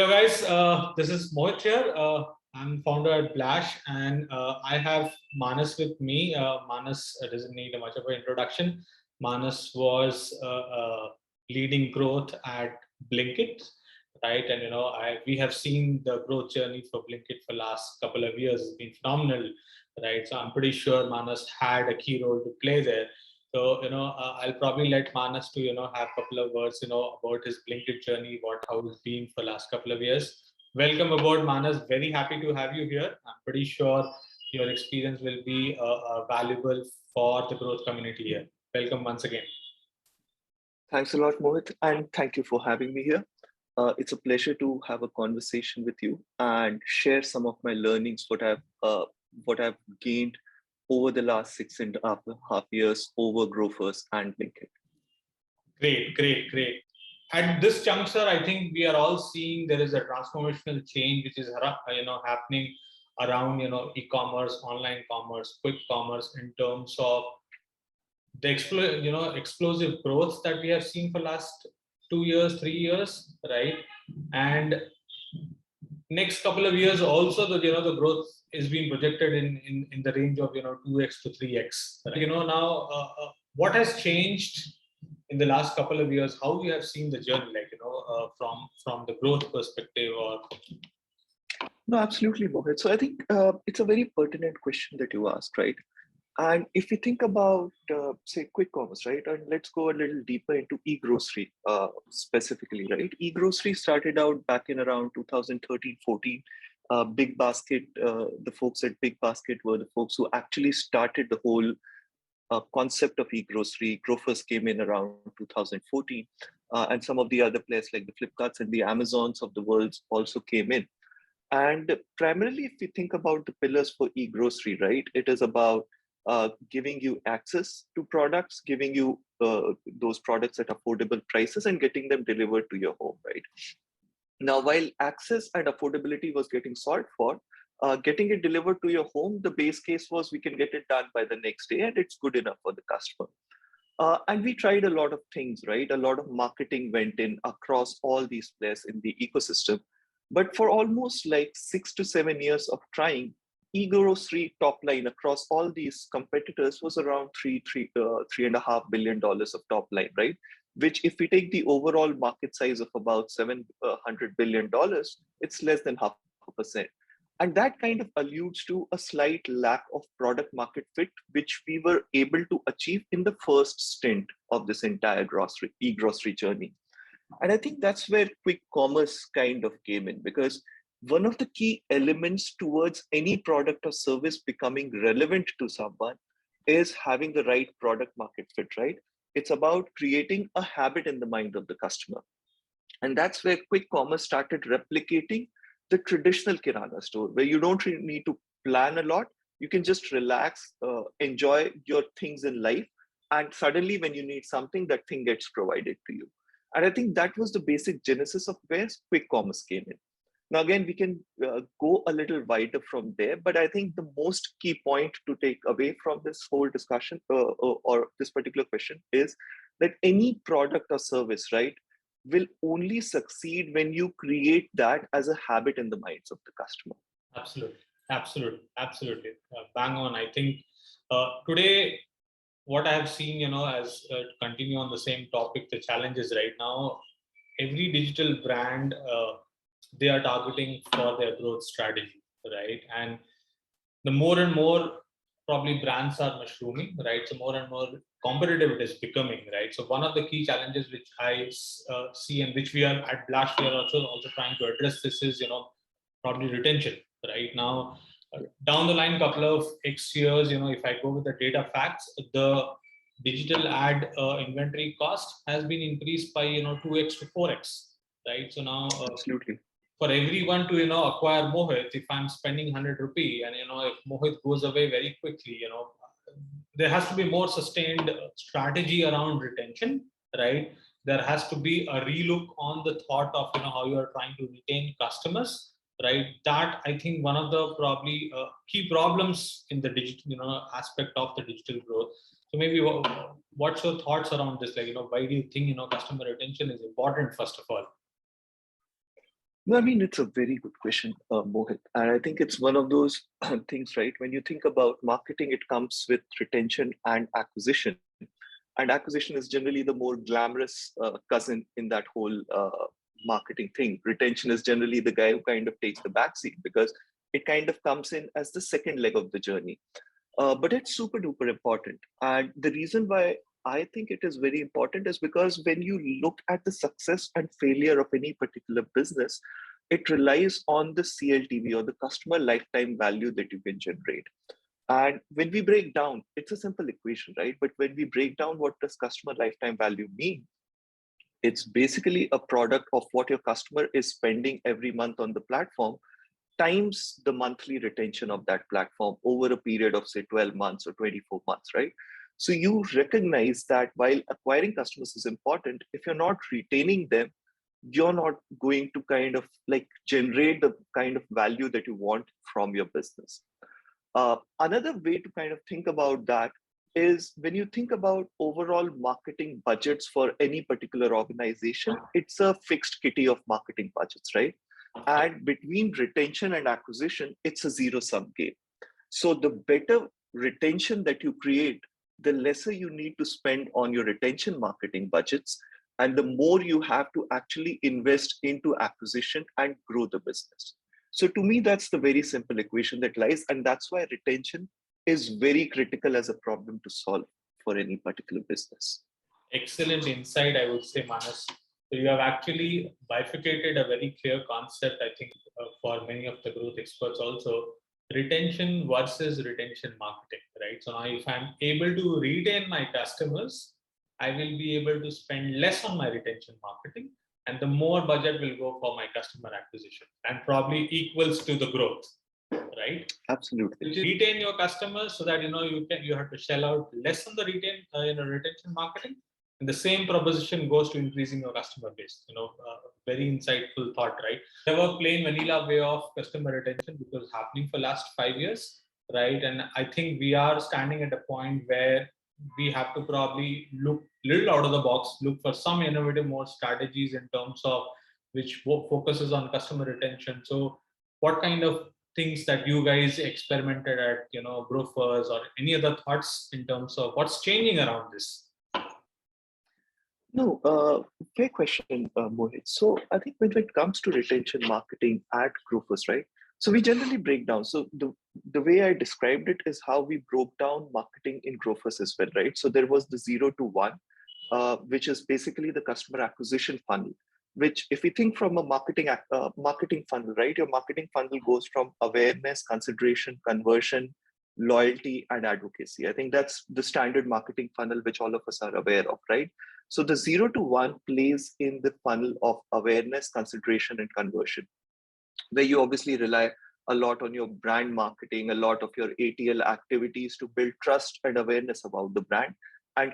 Hello guys, this is Mohit here. I'm founder at Blash, and I have Manas with me. Manas doesn't need much of an introduction. Manas was leading growth at Blinkit, right? And we have seen the growth journey for Blinkit for last couple of years. It's been phenomenal, right? So I'm pretty sure Manas had a key role to play there. So, I'll probably let Manas to, have a couple of words, about his Blinkit journey, how it's been for last couple of years. Welcome aboard, Manas. Very happy to have you here. I'm pretty sure your experience will be valuable for the growth community here. Welcome once again. Thanks a lot, Mohit, and thank you for having me here. It's a pleasure to have a conversation with you and share some of my learnings, what I've gained over the last 6.5 years over Growfers and Blinkit. Great. At this juncture, I think we are all seeing there is a transformational change which is happening around e-commerce, online commerce, quick commerce in terms of the explosive growth that we have seen for last 2 years, 3 years, right? And next couple of years also the growth is being projected in the range of 2x to 3x. Right? Now what has changed in the last couple of years? How we have seen the journey, from the growth perspective, or? No, absolutely, Mohit. So I think it's a very pertinent question that you asked, right? And if we think about, say, quick commerce, right? And let's go a little deeper into e-grocery specifically, right? E-grocery started out back in around 2013-14. Big Basket, the folks at Big Basket were the folks who actually started the whole concept of e-grocery. Growfers came in around 2014. And some of the other players like the Flipkarts and the Amazons of the world also came in. And primarily, if we think about the pillars for e-grocery, right? It is about giving you access to products, giving you those products at affordable prices and getting them delivered to your home, right? Now, while access and affordability was getting sought for, getting it delivered to your home, the base case was we can get it done by the next day and it's good enough for the customer. And we tried a lot of things, right? A lot of marketing went in across all these players in the ecosystem. But for almost like 6 to 7 years of trying, e-grocery top line across all these competitors was around $3.5 billion of top line, right? Which, if we take the overall market size of about $700 billion, it's less than 0.5%. And that kind of alludes to a slight lack of product market fit, which we were able to achieve in the first stint of this entire e-grocery journey. And I think that's where quick commerce kind of came in, because one of the key elements towards any product or service becoming relevant to someone is having the right product market fit, right? It's about creating a habit in the mind of the customer. And that's where quick commerce started replicating the traditional Kirana store, where you don't really need to plan a lot. You can just relax, enjoy your things in life. And suddenly when you need something, that thing gets provided to you. And I think that was the basic genesis of where quick commerce came in. Now, again, we can go a little wider from there, but I think the most key point to take away from this whole discussion or this particular question is that any product or service, right, will only succeed when you create that as a habit in the minds of the customer. Absolutely. Bang on. I think today, what I have seen, as to continue on the same topic, the challenges right now, every digital brand, they are targeting for their growth strategy, right? And the more and more probably brands are mushrooming, right? So more and more competitive it is becoming, right? So one of the key challenges which I see, and which we are at Blash, we are also trying to address this is, probably retention. Right now, down the line, couple of X years, if I go with the data facts, the digital ad inventory cost has been increased by 2x to 4x, right? So now absolutely, for everyone to acquire Mohit, if I'm spending 100 rupee and if Mohit goes away very quickly, there has to be more sustained strategy around retention, right? There has to be a relook on the thought of how you are trying to retain customers, right? That I think one of the probably key problems in the digital aspect of the digital growth. So maybe what's your thoughts around this? Like, why do you think customer retention is important, first of all? No, I mean, it's a very good question, Mohit. And I think it's one of those things, right? When you think about marketing, it comes with retention and acquisition. And acquisition is generally the more glamorous cousin in that whole marketing thing. Retention is generally the guy who kind of takes the backseat because it kind of comes in as the second leg of the journey. But it's super duper important. And the reason why I think it is very important is because when you look at the success and failure of any particular business, it relies on the CLTV or the customer lifetime value that you can generate. And when we break down, it's a simple equation, right? But when we break down what does customer lifetime value mean, it's basically a product of what your customer is spending every month on the platform times the monthly retention of that platform over a period of say 12 months or 24 months, right? So you recognize that while acquiring customers is important, if you're not retaining them, you're not going to kind of like generate the kind of value that you want from your business. Another way to kind of think about that is when you think about overall marketing budgets for any particular organization, it's a fixed kitty of marketing budgets, right? And between retention and acquisition, it's a zero sum game. So the better retention that you create, the lesser you need to spend on your retention marketing budgets, and the more you have to actually invest into acquisition and grow the business. So to me, that's the very simple equation that lies, and that's why retention is very critical as a problem to solve for any particular business. Excellent insight, I would say, Manas. So you have actually bifurcated a very clear concept, I think, for many of the growth experts also. Retention versus retention marketing, right? So now if I'm able to retain my customers, I will be able to spend less on my retention marketing, and the more budget will go for my customer acquisition and probably equals to the growth, right? Absolutely. You retain your customers so that you have to shell out less on the retention marketing, and the same proposition goes to increasing your customer base. Very insightful thought, right? Never plain vanilla way of customer retention, because it's happening for last 5 years, right? And I think we are standing at a point where we have to probably look little out of the box, look for some innovative more strategies in terms of which focuses on customer retention. So what kind of things that you guys experimented at, Growthers, or any other thoughts in terms of what's changing around this? No, fair question, Mohit. So I think when it comes to retention marketing at Growthers, right? So we generally break down. So the way I described it is how we broke down marketing in Growthers as well, right? So there was the 0 to 1, which is basically the customer acquisition funnel. Which, if we think from a marketing funnel, right? Your marketing funnel goes from awareness, consideration, conversion, loyalty, and advocacy. I think that's the standard marketing funnel which all of us are aware of, right? So the 0 to 1 plays in the funnel of awareness, consideration, and conversion, where you obviously rely a lot on your brand marketing, a lot of your ATL activities to build trust and awareness about the brand and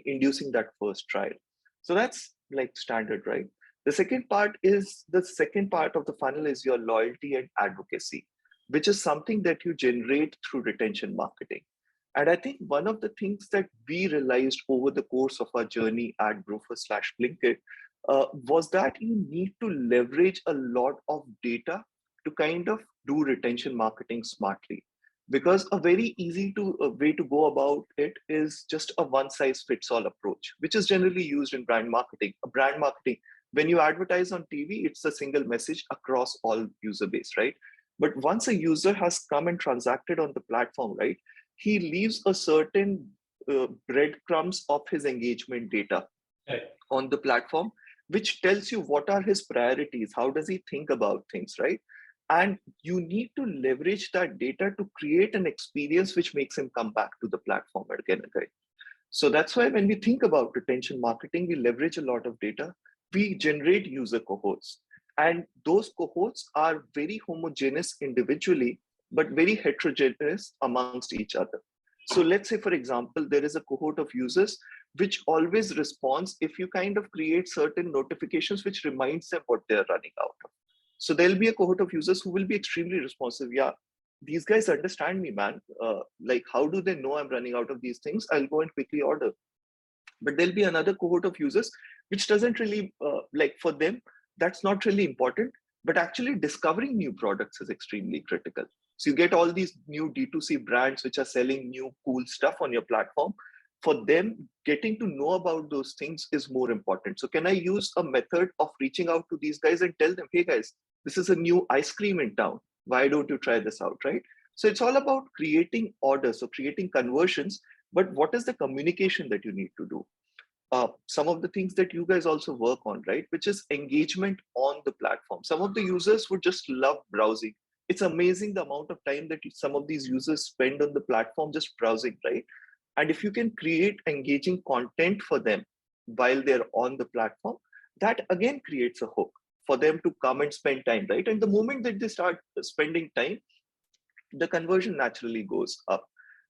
inducing that first trial. So that's like standard, right? The second part of the funnel is your loyalty and advocacy, which is something that you generate through retention marketing. And I think one of the things that we realized over the course of our journey at Brofer/Blinkit was that you need to leverage a lot of data to kind of do retention marketing smartly. Because a very easy way to go about it is just a one-size-fits-all approach, which is generally used in brand marketing. Brand marketing, when you advertise on TV, it's a single message across all user base, right? But once a user has come and transacted on the platform, right, he leaves a certain breadcrumbs of his engagement data on the platform, which tells you what are his priorities, how does he think about things, right? And you need to leverage that data to create an experience which makes him come back to the platform again and again. So that's why when we think about retention marketing, we leverage a lot of data. We generate user cohorts, and those cohorts are very homogeneous individually, but very heterogeneous amongst each other. So let's say, for example, there is a cohort of users which always responds if you kind of create certain notifications which reminds them what they're running out of. So there'll be a cohort of users who will be extremely responsive. Yeah, these guys understand me, man. Like, how do they know I'm running out of these things? I'll go and quickly order. But there'll be another cohort of users which doesn't really, like for them, that's not really important. but actually discovering new products is extremely critical. So you get all these new D2C brands which are selling new cool stuff on your platform. For them, getting to know about those things is more important. So can I use a method of reaching out to these guys and tell them, hey guys, this is a new ice cream in town. Why don't you try this out, right? So it's all about creating orders, so creating conversions, but what is the communication that you need to do? Some of the things that you guys also work on, right? Which is engagement on the platform. Some of the users would just love browsing. It's amazing the amount of time that some of these users spend on the platform just browsing, right? And if you can create engaging content for them while they're on the platform, that again creates a hook for them to come and spend time, right? And the moment that they start spending time, the conversion naturally goes up.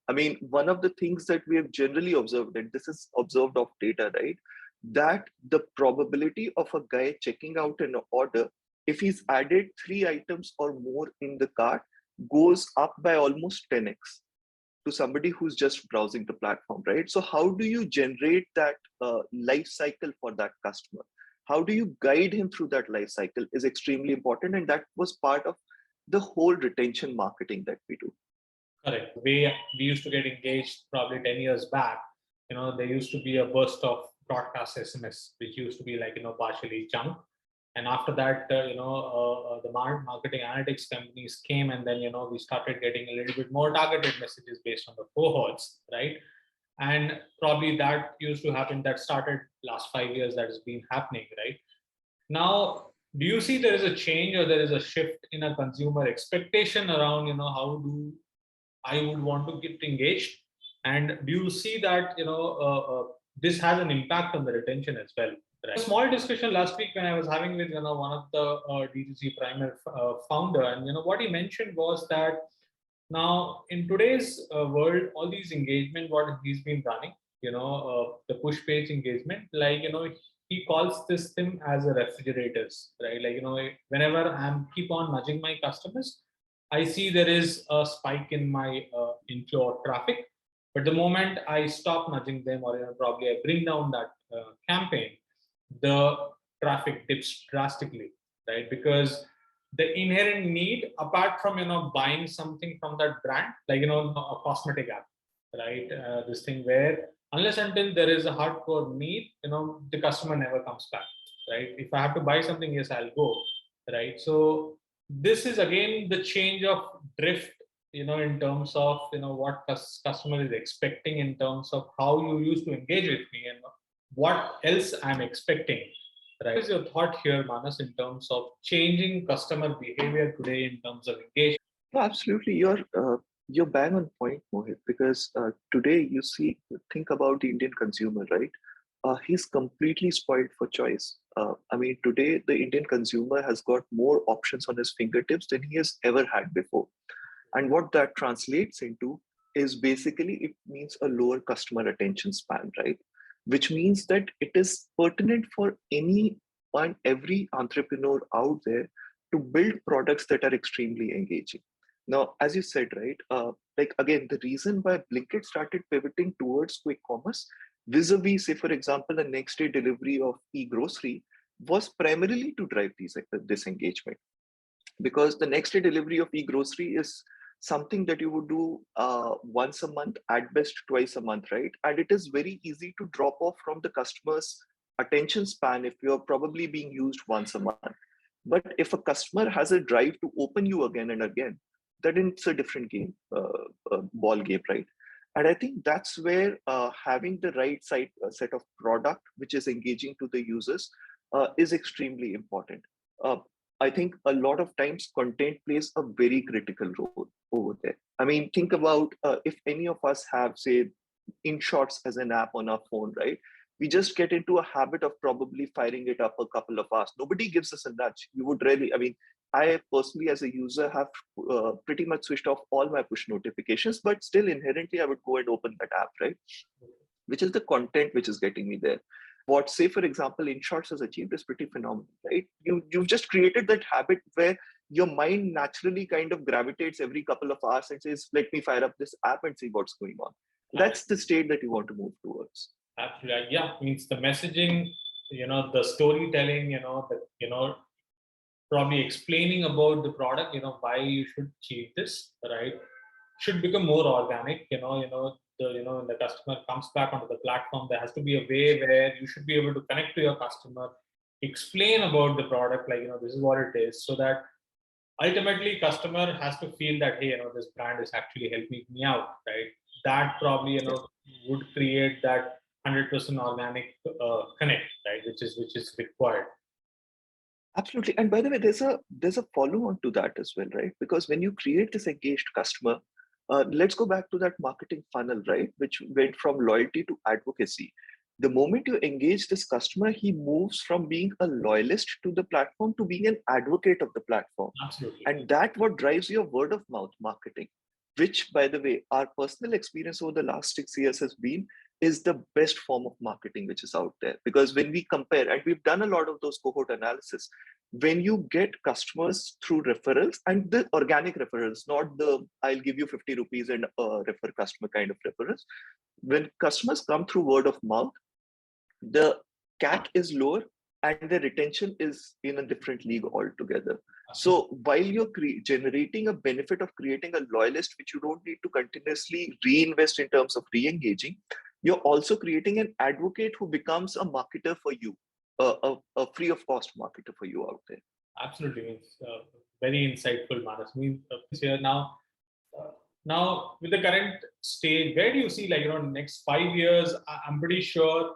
I mean, one of the things that we have generally observed, and this is observed of data, right? That the probability of a guy checking out an order, if he's added 3 items or more in the cart, goes up by almost 10x to somebody who's just browsing the platform, right? So how do you generate that life cycle for that customer? How do you guide him through that life cycle is extremely important. And that was part of the whole retention marketing that we do. Correct. We used to get engaged probably 10 years back. There used to be a burst of broadcast SMS, which used to be like, partially junk. And after that, the marketing analytics companies came, and then, we started getting a little bit more targeted messages based on the cohorts, right? And probably that used to happen, that started last 5 years, that has been happening, right? Now, do you see there is a change or there is a shift in a consumer expectation around, how do I would want to get engaged? And do you see that this has an impact on the retention as well? Right? A small discussion last week when I was having with one of the D2C primer founder, and what he mentioned was that now in today's world, all these engagement what he's been running, the push page engagement, like he calls this thing as a refrigerators, right? Like whenever I'm keep on nudging my customers, I see there is a spike in my inflow of traffic. But the moment I stop nudging them, or probably I bring down that campaign, the traffic dips drastically, right? Because the inherent need, apart from buying something from that brand, like a cosmetic app, right? This thing where unless until there is a hardcore need, the customer never comes back, right? If I have to buy something, yes, I'll go, right? So this is again the change of drift, in terms of what customer is expecting, in terms of how you used to engage with me and what else I'm expecting, right? What is your thought here, Manas, in terms of changing customer behavior today in terms of engagement? No, absolutely. You're bang on point, Mohit, because today you see, think about the Indian consumer, right? He's completely spoiled for choice. I mean, today the Indian consumer has got more options on his fingertips than he has ever had before. And what that translates into is basically it means a lower customer attention span, right? Which means that it is pertinent for any and every entrepreneur out there to build products that are extremely engaging. Now, as you said, right, like again, the reason why Blinkit started pivoting towards quick commerce vis-a-vis, say, for example, a next day delivery of e-grocery was primarily to drive this engagement, because the next day delivery of e-grocery is something that you would do once a month, at best twice a month, right? And it is very easy to drop off from the customer's attention span if you're probably being used once a month. But if a customer has a drive to open you again and again, then it's a different game, ball game, right? And I think that's where having the right set of product which is engaging to the users is extremely important. Uh, I think a lot of times content plays a very critical role over there. I mean, think about if any of us have, say, InShots as an app on our phone, right? We just get into a habit of probably firing it up a couple of hours. Nobody gives us a nudge. You would really, I mean, I personally, as a user, have pretty much switched off all my push notifications, but still inherently, I would go and open that app, right? Which is the content which is getting me there. What, say, for example, InShots has achieved is pretty phenomenal, right? You've just created that habit where your mind naturally kind of gravitates every couple of hours and says, let me fire up this app and see what's going on. That's the state that you want to move towards. Absolutely. Yeah, means the messaging, the storytelling, probably explaining about the product, why you should achieve this, right? Should become more organic. When the customer comes back onto the platform, there has to be a way where you should be able to connect to your customer, explain about the product, like, this is what it is, so that ultimately customer has to feel that, hey, this brand is actually helping me out, right? That probably, Yeah, would create that 100% organic connect, right? Which is required. absolutely. And by the way, there's a follow-on to that as well, right? Because when you create this engaged customer, let's go back to that marketing funnel, right? Which went from loyalty to advocacy. The moment you engage this customer, he moves from being a loyalist to the platform to being an advocate of the platform. Absolutely. And that what drives your word of mouth marketing, which, by the way, our personal experience over the last 6 years has been is the best form of marketing which is out there. Because when we compare, and we've done a lot of those cohort analysis, when you get customers through referrals and the organic referrals, not the I'll give you 50 rupees and refer customer kind of referrals, when customers come through word of mouth, the CAC is lower and the retention is in a different league altogether. So while you're generating a benefit of creating a loyalist, which you don't need to continuously reinvest in terms of re-engaging, you're also creating an advocate who becomes a marketer for you, a free of cost marketer for you out there. Absolutely. It's very insightful, Manas. Here now, uh, now with the current stage, where do you see, like, next 5 years? I'm pretty sure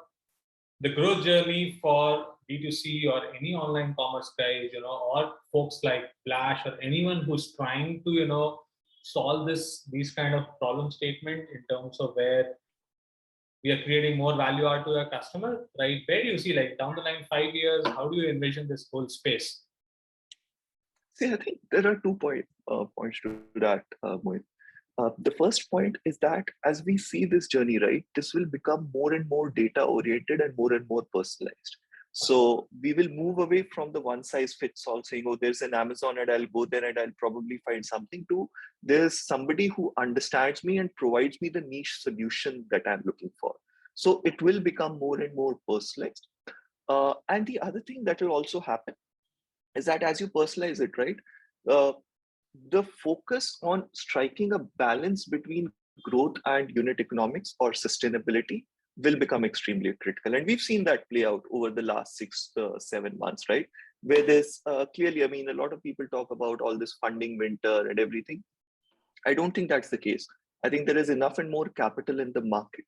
the growth journey for B2C or any online commerce guys, or folks like Flash or anyone who's trying to, solve these kind of problem statement in terms of where we are creating more value out to our customer, right? Where do you see, like, down the line, 5 years, how do you envision this whole space? See, I think there are 2 points to that, Mohit. The first point is that as we see this journey, right, this will become more and more data oriented and more personalized. So we will move away from the one size fits all saying, oh, there's an Amazon and I'll go there and I'll probably find something, to there's somebody who understands me and provides me the niche solution that I'm looking for. So it will become more and more personalized. And the other thing that will also happen is that as you personalize it, right, uh, the focus on striking a balance between growth and unit economics or sustainability will become extremely critical. And we've seen that play out over the last 7 months, right? Where there's clearly, I mean, a lot of people talk about all this funding winter and everything. I don't think that's the case. I think there is enough and more capital in the market.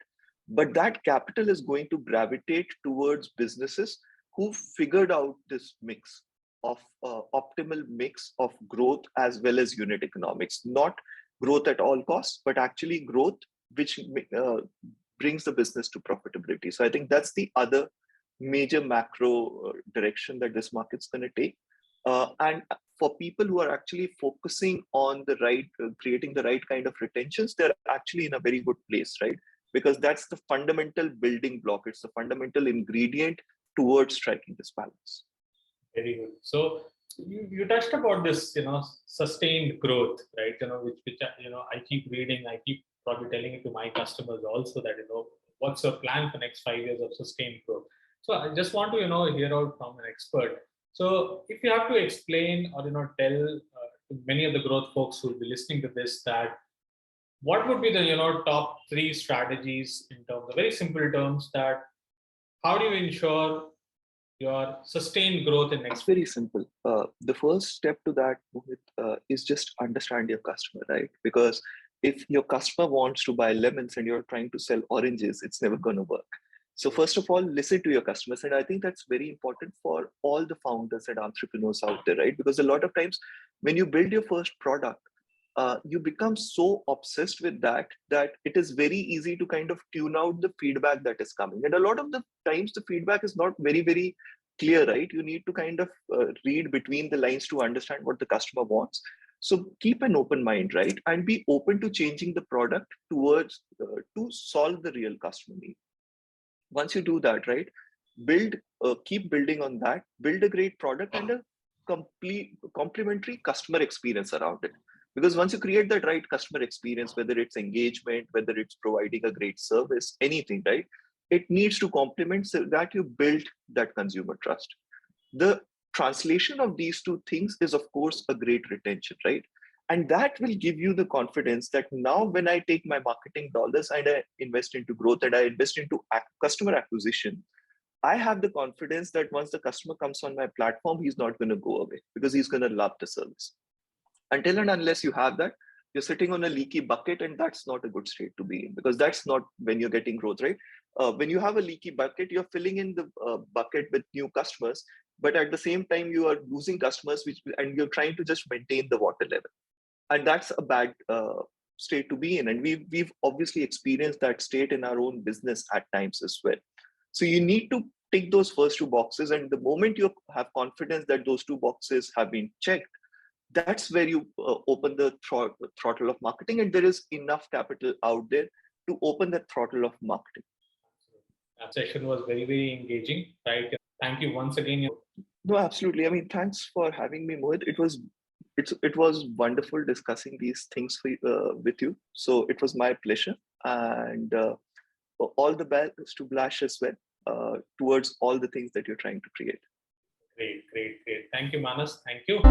But that capital is going to gravitate towards businesses who figured out this mix of optimal mix of growth as well as unit economics, not growth at all costs, but actually growth which brings the business to profitability. So I think that's the other major macro direction that this market's going to take. And for people who are actually focusing on the right, creating the right kind of retentions, they're actually in a very good place, right? Because that's the fundamental building block. It's the fundamental ingredient towards striking this balance. Very good. So you touched about this, sustained growth, right? Which I keep reading, I keep probably telling it to my customers also that, what's your plan for next 5 years of sustained growth? So I just want to, hear out from an expert. So if you have to explain or, tell to many of the growth folks who will be listening to this, that what would be the, top three strategies in terms of very simple terms, that how do you ensure your sustained growth in It's next? very simple. The first step to that, Mohit, is just understand your customer, right? Because if your customer wants to buy lemons and you're trying to sell oranges, it's never going to work. So first of all, listen to your customers. And I think that's very important for all the founders and entrepreneurs out there, right? Because a lot of times when you build your first product, you become so obsessed with that it is very easy to kind of tune out the feedback that is coming. And a lot of the times the feedback is not very clear, right? You need to kind of read between the lines to understand what the customer wants. So keep an open mind, right? And be open to changing the product towards to solve the real customer need. Once you do that, right, keep building on that, build a great product and a complete complementary customer experience around it. Because once you create that right customer experience, whether it's engagement, whether it's providing a great service, anything, right, it needs to complement so that you build that consumer trust. The translation of these two things is, of course, a great retention, right? And that will give you the confidence that now when I take my marketing dollars and I invest into growth and I invest into customer acquisition, I have the confidence that once the customer comes on my platform, he's not going to go away because he's going to love the service. Until and unless you have that, you're sitting on a leaky bucket, and that's not a good state to be in, because that's not when you're getting growth, right? When you have a leaky bucket, you're filling in the bucket with new customers, but at the same time you are losing customers, and you're trying to just maintain the water level, and that's a bad state to be in. And we've obviously experienced that state in our own business at times as well. So you need to tick those first two boxes, and the moment you have confidence that those two boxes have been checked, that's where you open the throttle of marketing, and there is enough capital out there to open the throttle of marketing. That session was very, very engaging, right? Thank you once again. No, absolutely. I mean, thanks for having me, Mohit. It was wonderful discussing these things with you. So it was my pleasure, and all the best to Blash as well towards all the things that you're trying to create. Great, great, great. Thank you, Manas. Thank you.